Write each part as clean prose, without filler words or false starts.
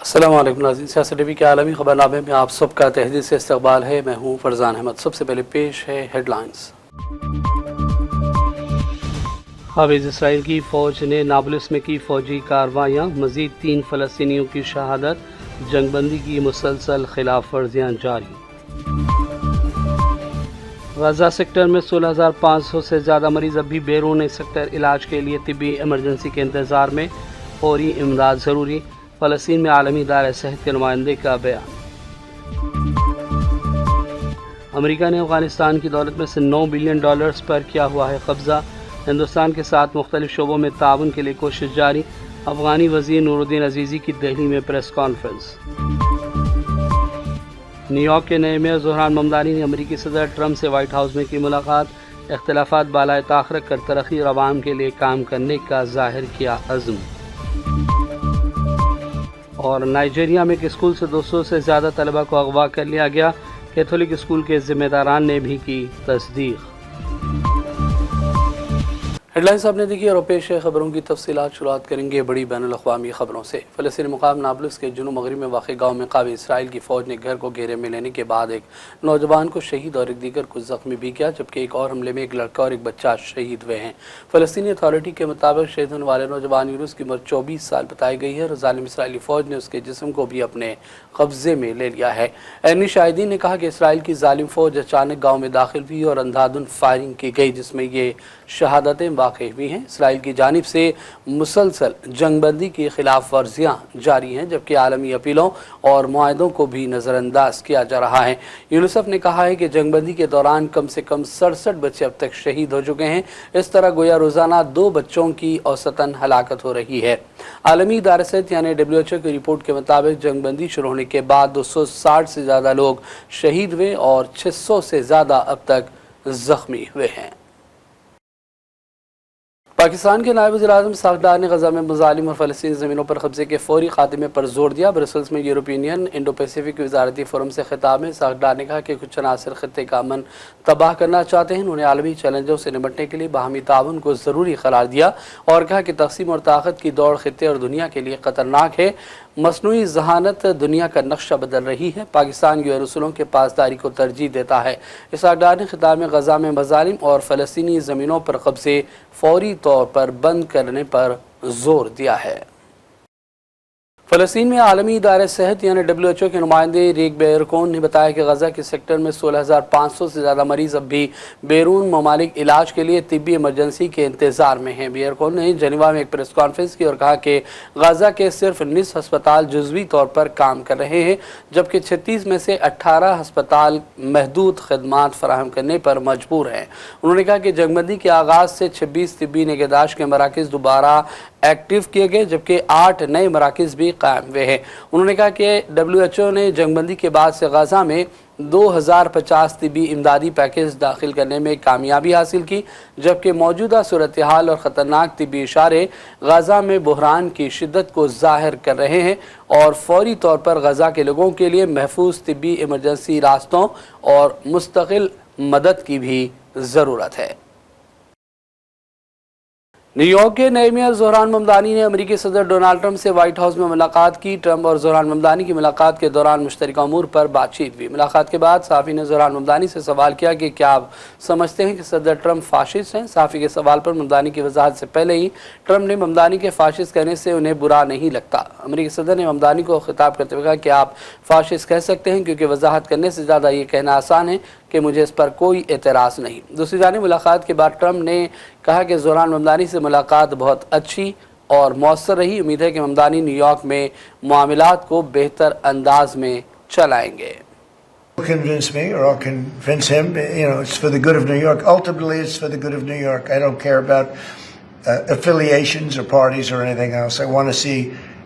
السلام علیکم ناظرین، سیاست ٹی وی کے عالمی خبرنامے میں آپ سب کا تہہ دل سے استقبال ہے۔ میں ہوں فرزان احمد۔ سب سے پہلے پیش ہے ہیڈ لائنز۔ قابض اسرائیل کی فوج نے نابلس میں کی فوجی کارروائیاں، مزید 3 فلسطینیوں کی شہادت، جنگ بندی کی مسلسل خلاف ورزیاں جاری۔ غزہ سیکٹر میں 16,500 سے زیادہ مریض اب بھی بیرون سیکٹر علاج کے لیے طبی ایمرجنسی کے انتظار میں، فوری امداد ضروری۔ فلسطین میں عالمی ادارہ صحت کے نمائندے کا بیان۔ امریکہ نے افغانستان کی دولت میں سے $9 بلین پر کیا ہوا ہے قبضہ۔ ہندوستان کے ساتھ مختلف شعبوں میں تعاون کے لیے کوشش جاری۔ افغانی وزیر نور الدین عزیزی کی دہلی میں پریس کانفرنس۔ نیو یارک کے نئے میئر زہران ممدانی نے امریکی صدر ٹرمپ سے وائٹ ہاؤس میں کی ملاقات، اختلافات بالائے طاق رکھ کر ترقی اور عوام کے لیے کام کرنے کا ظاہر کیا عزم۔ اور نائجیریا میں ایک اسکول سے 200 سے زیادہ طلبہ کو اغوا کر لیا گیا، کیتھولک اسکول کے ذمہ داران نے بھی کی تصدیق۔ ہیڈ لائنز آپ نے دیکھی اور پیش ہے خبروں کی تفصیلات۔ شروعات کریں گے بڑی بین الاقوامی خبروں سے۔ فلسطینی مقام نابلس کے جنوب مغرب میں واقع گاؤں میں قابض اسرائیل کی فوج نے گھر کو گھیرے میں لینے کے بعد ایک نوجوان کو شہید اور ایک دیگر کو زخمی بھی کیا، جبکہ ایک اور حملے میں ایک لڑکا اور ایک بچہ شہید ہوئے ہیں۔ فلسطینی اتھارٹی کے مطابق شہید ہونے والے نوجوان یونس کی عمر 24 سال بتائی گئی ہے اور ظالم اسرائیلی فوج نے اس کے جسم کو بھی اپنے قبضے میں لے لیا ہے۔ عینی شاہدین نے کہا کہ اسرائیل کی ظالم فوج اچانک گاؤں میں داخل ہوئی اور اندھادھند فائرنگ کی گئی، جس میں یہ شہادتیں واقع ہوئی ہیں۔ اسرائیل کی جانب سے مسلسل جنگ بندی کی خلاف ورزیاں جاری ہیں، جبکہ عالمی اپیلوں اور معاہدوں کو بھی نظر انداز کیا جا رہا ہے۔ یونیسیف نے کہا ہے کہ جنگ بندی کے دوران کم سے کم 67 بچے اب تک شہید ہو چکے ہیں۔ اس طرح گویا روزانہ 2 بچوں کی اوسطاً ہلاکت ہو رہی ہے۔ عالمی ادارہ صحت یعنی WHO کی رپورٹ کے مطابق جنگ بندی شروع ہونے کے بعد 260 سے زیادہ لوگ شہید ہوئے اور 600 سے زیادہ اب تک زخمی ہوئے ہیں۔ پاکستان کے نائب وزیر اعظم اسحاق ڈار نے غزہ میں مظالم اور فلسطینی زمینوں پر قبضے کے فوری خاتمے پر زور دیا۔ برسلز میں یورپین یونین انڈو پیسیفک وزارتی فورم سے خطاب میں اسحاق ڈار نے کہا کہ کچھ عناصر خطے کا امن تباہ کرنا چاہتے ہیں۔ انہوں نے عالمی چیلنجوں سے نمٹنے کے لیے باہمی تعاون کو ضروری قرار دیا اور کہا کہ تقسیم اور طاقت کی دوڑ خطے اور دنیا کے لیے خطرناک ہے۔ مصنوعی ذہانت دنیا کا نقشہ بدل رہی ہے۔ پاکستان UN اصولوں کے پاسداری کو ترجیح دیتا ہے۔ اسحاق ڈار نے خطاب میں غزہ میں مظالم اور فلسطینی زمینوں پر قبضے فوری طور پر بند کرنے پر زور دیا ہے۔ فلسطین میں عالمی ادارہ صحت یعنی WHO کے نمائندے ریک بیئرکون نے بتایا کہ غزہ کے سیکٹر میں 16,500 سے زیادہ مریض اب بھی بیرون ممالک علاج کے لیے طبی ایمرجنسی کے انتظار میں ہیں۔ بیئرکون نے جنیوا میں ایک پریس کانفرنس کی اور کہا کہ غزہ کے صرف 19 ہسپتال جزوی طور پر کام کر رہے ہیں، جبکہ 36 میں سے 18 ہسپتال محدود خدمات فراہم کرنے پر مجبور ہیں۔ انہوں نے کہا کہ جنگ بندی کے آغاز سے 26 طبی نگہداشت کے مراکز دوبارہ ایکٹیو کیے گئے، جبکہ 8 نئے مراکز بھی قائم ہوئے ہیں۔ انہوں نے کہا کہ WHO نے جنگ بندی کے بعد سے غزہ میں 2050 طبی امدادی پیکج داخل کرنے میں کامیابی حاصل کی، جبکہ موجودہ صورتحال اور خطرناک طبی اشارے غزہ میں بحران کی شدت کو ظاہر کر رہے ہیں اور فوری طور پر غزہ کے لوگوں کے لیے محفوظ طبی ایمرجنسی راستوں اور مستقل مدد کی بھی ضرورت ہے۔ نیو یارک کے نئے میئر زہران ممدانی نے امریکی صدر ڈونالڈ ٹرمپ سے وائٹ ہاؤس میں ملاقات کی۔ ٹرمپ اور زہران ممدانی کی ملاقات کے دوران مشترکہ امور پر بات چیت ہوئی۔ ملاقات کے بعد صحافی نے زہران ممدانی سے سوال کیا کہ کیا آپ سمجھتے ہیں کہ صدر ٹرمپ فاشسٹ ہیں؟ صحافی کے سوال پر ممدانی کی وضاحت سے پہلے ہی ٹرمپ نے ممدانی کے فاشسٹ کہنے سے انہیں برا نہیں لگتا۔ امریکی صدر نے ممدانی کو خطاب کرتے ہوئے کہا کہ آپ فاشسٹ کہہ سکتے ہیں، کیونکہ وضاحت کرنے سے زیادہ یہ کہنا آسان ہے کہ مجھے اس پر کوئی اعتراض نہیں۔ دوسری جانب ملاقات کے بعد ٹرمپ نے کہا کہ زہران ممدانی سے ملاقات بہت اچھی اور مؤثر رہی۔ امید ہے کہ ممدانی نیو یارک میں معاملات کو بہتر انداز میں چلائیں گے۔ Convince me or I'll convince him, it's for the good of New York. Ultimately, it's for the good of New York. I don't care about affiliations or parties or anything else. I want to see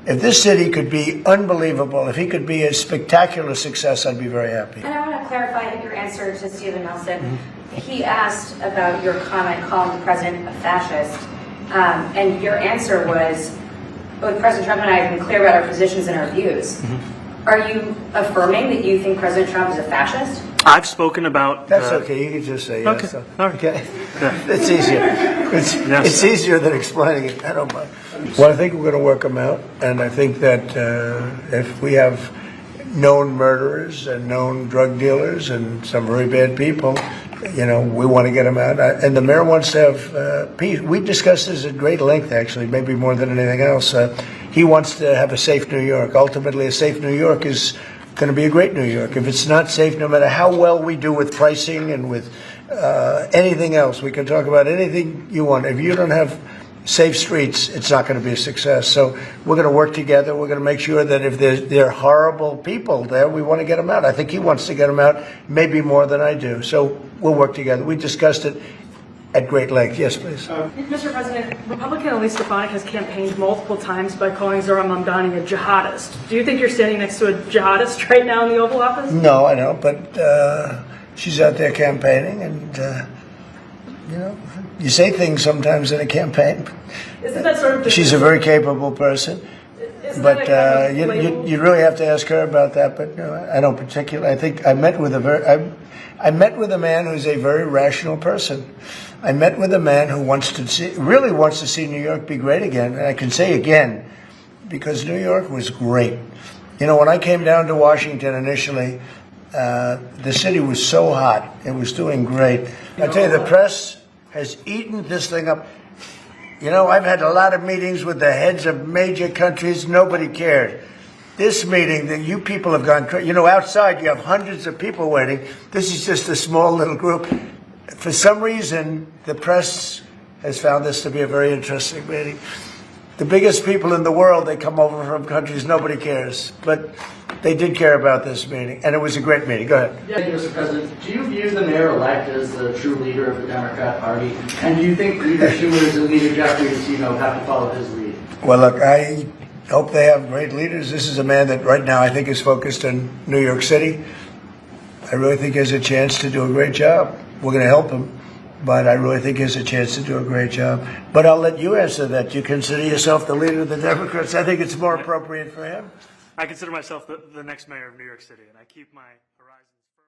if this city could be unbelievable, if he could be a spectacular success, I'd be very happy. And I want to clarify your answer to Stephen Nelson. He asked about your comment calling the president a fascist, and your answer was, both President Trump and I have been clear about our positions and our views. Are you affirming that you think President Trump is a fascist? I've spoken about... That's okay, you can just say yes. Okay, all right. Okay. It's easier. It's easier than explaining it. I don't mind. Well, I think we're going to work them out, and I think that if we have known murderers and known drug dealers and some very bad people, we want to get them out. And the mayor wants to have peace. We discussed this at great length, actually, maybe more than anything else. He wants to have a safe New York. Ultimately, a safe New York is going to be a great New York. If it's not safe, no matter how well we do with pricing and with anything else, we can talk about anything you want. If you don't have safe streets, it's not going to be a success. So we're going to work together. We're going to make sure that if there are horrible people there, we want to get them out. I think he wants to get them out maybe more than I do. So we'll work together. We discussed it at great length. Yes, please. Mr. President, Republican Elise Stefanik has campaigned multiple times by calling Zohran Mamdani a jihadist. Do you think you're standing next to a jihadist right now in the Oval Office? No, I don't. But she's out there campaigning, and you say things sometimes in a campaign. Isn't that sort of... She's a very capable person. But you really have to ask her about that. But no, I don't particularly. I think I met with a man who's a very rational person. I met with a man who really wants to see New York be great again. And I can say again, because New York was great. When I came down to Washington initially, the city was so hot. It was doing great. I tell you, the press has eaten this thing up. I've had a lot of meetings with the heads of major countries. Nobody cared. This meeting, that you people have gone crazy. Outside you have hundreds of people waiting. This is just a small little group. For some reason, the press has found this to be a very interesting meeting. The biggest people in the world, they come over from countries nobody cares. But they did care about this meeting, and it was a great meeting. Go ahead. Thank you, Mr. President. Do you view the mayor-elect as the true leader of the Democrat Party? And do you think Leader Schumer's and Leader Jeffries, have to follow his lead? Well, look, I hope they have great leaders. This is a man that right now I think is focused on New York City. I really think he has a chance to do a great job. We're going to help him, but I really think he has a chance to do a great job. But I'll let you answer that. You consider yourself the leader of the Democrats. I think it's more appropriate for him. I consider myself the next mayor of New York City, and I keep my horizons firm.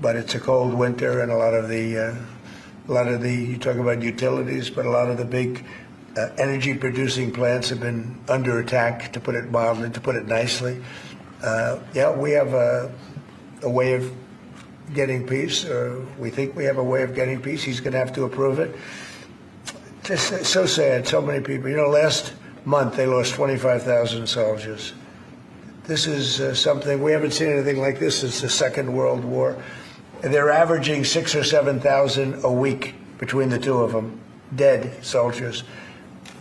But it's a cold winter, and a lot of the you talk about utilities, but a lot of the big energy producing plants have been under attack, to put it mildly, to put it nicely. We have a way of getting peace, or we think we have a way of getting peace. He's going to have to approve it. Just so sad, so many people. Last month they lost 25,000 soldiers. This is something, we haven't seen anything like this since the Second World War. They're averaging 6,000 or 7,000 a week between the two of them, dead soldiers.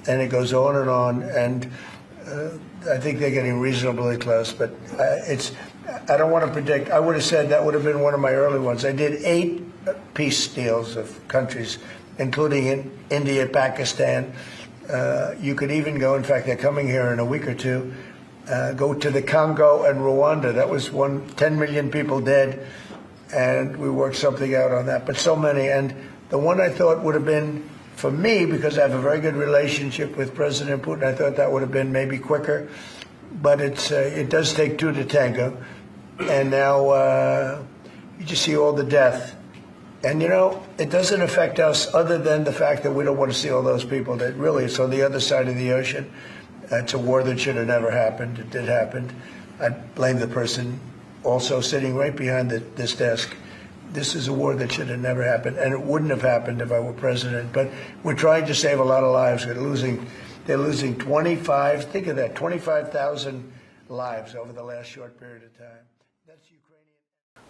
And it goes on, and I think they're getting reasonably close, but I don't want to predict. I would have said that would have been one of my early ones. I did 8 peace deals of countries, including in India, Pakistan. You could even go, in fact, they're coming here in a week or two, go to the Congo and Rwanda. That was 10 million people dead, and we worked something out on that. But so many, and the one I thought would have been, for me, because I have a very good relationship with President Putin, I thought that would have been maybe quicker. But it does take 2 to tango. And now you just see all the death. And, it doesn't affect us other than the fact that we don't want to see all those people that really, it's on the other side of the ocean. It's a war that should have never happened. It did happen. I blame the person also sitting right behind this desk. This is a war that should have never happened, and it wouldn't have happened if I were president. But we're trying to save a lot of lives. They're losing 25, think of that, 25,000 lives over the last short period of time. That's Ukrainian.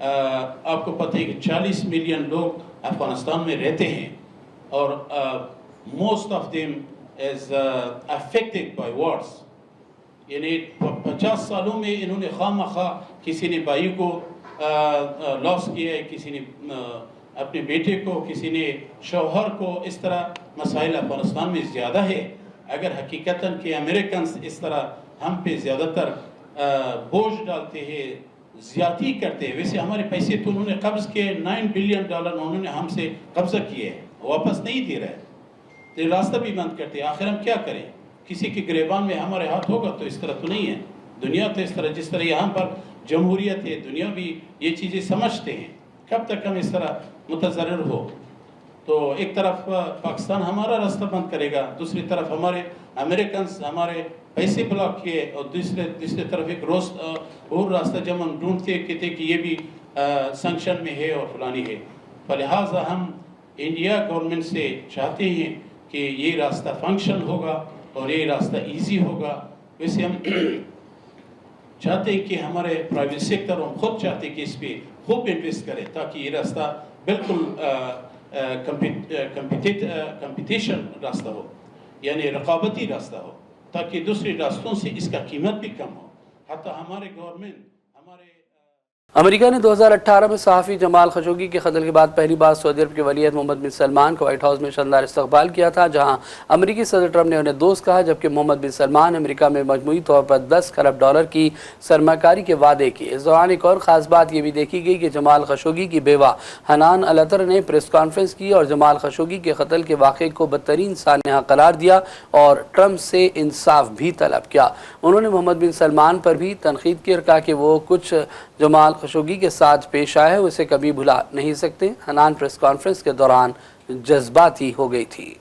آپ کو پتہ ہے کہ 40 million لوگ افغانستان میں رہتے ہیں اور most of them is affected by wars. یعنی 50 سالوں میں انہوں نے خواہ مخواہ کسی نے بھائی کو لاس کیا ہے, کسی نے اپنے بیٹے کو, کسی نے شوہر کو. اس طرح مسائل افغانستان میں زیادہ ہے. اگر حقیقتاً کہ امریکنز اس طرح ہم پہ زیادہ تر بوجھ ڈالتے ہیں, زیادتی کرتے ہیں, ویسے ہمارے پیسے تو انہوں نے قبض کیے, $9 بلین انہوں نے ہم سے قبضہ کیے ہیں, واپس نہیں دے رہے, تو راستہ بھی بند کرتے ہیں. آخر ہم کیا کریں؟ کسی کے گریبان میں ہمارے ہاتھ ہوگا تو اس طرح تو نہیں ہے. دنیا تو اس طرح, جس طرح یہاں پر جمہوریت ہے, دنیا بھی یہ چیزیں سمجھتے ہیں. کب تک ہم اس طرح متضرر ہو؟ تو ایک طرف پاکستان ہمارا راستہ بند کرے گا, دوسری طرف ہمارے امریکنز ہمارے پیسے بلاک کیے, اور دوسری طرف ایک اور راستہ جب ہم ڈھونڈتے کہتے کہ یہ بھی سنکشن میں ہے اور فلانی ہے. فلہٰذا ہم انڈیا گورنمنٹ سے چاہتے ہیں کہ یہ راستہ فنکشن ہوگا اور یہ راستہ ایزی ہوگا. ویسے ہم چاہتے ہیں کہ ہمارے پرائیویٹ سیکٹر ہم خود چاہتے ہیں کہ اس پہ خوب انویسٹ کرے تاکہ یہ راستہ بالکل کمپٹیشن راستہ ہو, یعنی رقابتی راستہ ہو, تاکہ دوسرے راستوں سے اس کا قیمت بھی کم ہو. حتیٰ ہمارے گورنمنٹ امریکہ نے 2018 میں صحافی جمال خشوگی کے قتل کے بعد پہلی بار سعودی عرب کے ولی عہد محمد بن سلمان کا وائٹ ہاؤس میں شاندار استقبال کیا تھا, جہاں امریکی صدر ٹرمپ نے انہیں دوست کہا, جبکہ محمد بن سلمان امریکہ میں مجموعی طور پر $10 کروڑ کی سرمایہ کاری کے وعدے کیے. اس دوران ایک اور خاص بات یہ بھی دیکھی گئی کہ جمال خشوگی کی بیوہ حنان العطر نے پریس کانفرنس کی اور جمال خشوگی کے قتل کے واقعے کو بدترین سانحہ قرار دیا اور ٹرمپ سے انصاف بھی طلب کیا. انہوں نے محمد بن سلمان پر بھی تنقید کی اور کہا کہ وہ کچھ جمال خشوگی کے ساتھ پیش آئے ہیں اسے کبھی بھلا نہیں سکتے. حنان پریس کانفرنس کے دوران جذباتی ہو گئی تھی.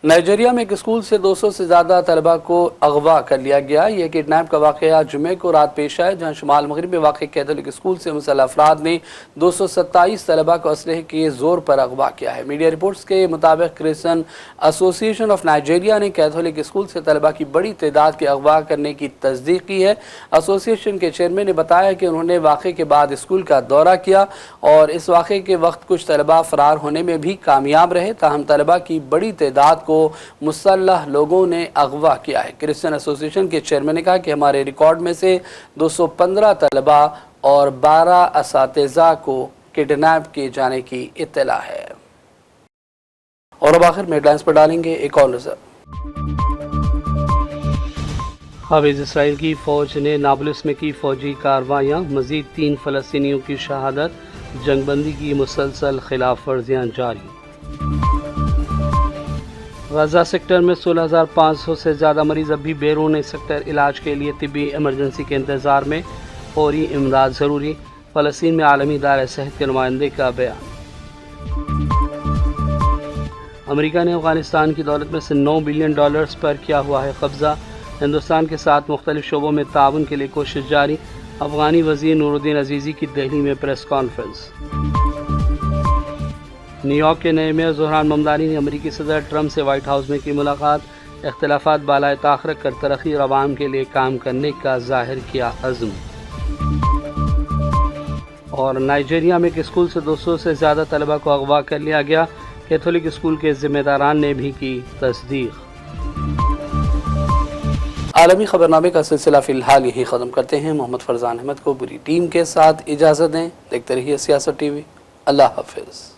نائجیریا میں ایک اسکول سے 200 سے زیادہ طلبہ کو اغوا کر لیا گیا. یہ کڈنیپ کا واقعہ جمعے کو رات پیش آیا, جہاں شمال مغرب میں واقع کیتھولک اسکول سے مسلح افراد نے 227 طلبہ کو اسلحے کے زور پر اغوا کیا ہے. میڈیا رپورٹس کے مطابق کرسچن ایسوسی ایشن آف نائجیریا نے کیتھولک اسکول سے طلبہ کی بڑی تعداد کے اغوا کرنے کی تصدیق کی ہے. ایسوسی ایشن کے چیئرمین نے بتایا کہ انہوں نے واقعے کے بعد اسکول کا دورہ کیا اور اس واقعے کے وقت کچھ طلبہ فرار ہونے میں بھی کامیاب رہے, تاہم طلبہ کی بڑی تعداد کو مسلح لوگوں نے اغوا کیا ہے. کرسچن ایسوسی ایشن کے چیئرمین نے کہا کہ ہمارے ریکارڈ میں سے 215 طلبہ اور 12 اساتذہ کو کڈنیپ کیے جانے کی اطلاع ہے. اور اب آخر میں ہیڈ لائنز پر ڈالیں گے ایک اور نظر. قابض اسرائیل کی فوج نے نابلس میں کی فوجی کارروائیاں, مزید 3 فلسطینیوں کی شہادت, جنگ بندی کی مسلسل خلاف ورزیاں جاری. غزہ سیکٹر میں 16,500 سے زیادہ مریض اب بھی بیرون سیکٹر علاج کے لیے طبی ایمرجنسی کے انتظار میں, فوری امداد ضروری. فلسطین میں عالمی ادارہ صحت کے نمائندے کا بیان. امریکہ نے افغانستان کی دولت میں سے $9 بلین پر کیا ہوا ہے قبضہ. ہندوستان کے ساتھ مختلف شعبوں میں تعاون کے لیے کوشش جاری. افغانی وزیر نور الدین عزیزی کی دہلی میں پریس کانفرنس. نیو یارک کے نئے میئر زہران ممدانی نے امریکی صدر ٹرمپ سے وائٹ ہاؤس میں کی ملاقات. اختلافات بالائے طاق رکھ کر ترقی اور عوام کے لیے کام کرنے کا ظاہر کیا عزم. اور نائجیریا میں ایک اسکول سے 200 سے زیادہ طلبہ کو اغوا کر لیا گیا. کیتھولک اسکول کے ذمہ داران نے بھی کی تصدیق. عالمی خبرنامے کا سلسلہ فی الحال یہی ختم کرتے ہیں. محمد فرزان احمد کو پوری ٹیم کے ساتھ اجازت دیں. دیکھتے رہیے سیاست ٹی وی. اللہ حافظ.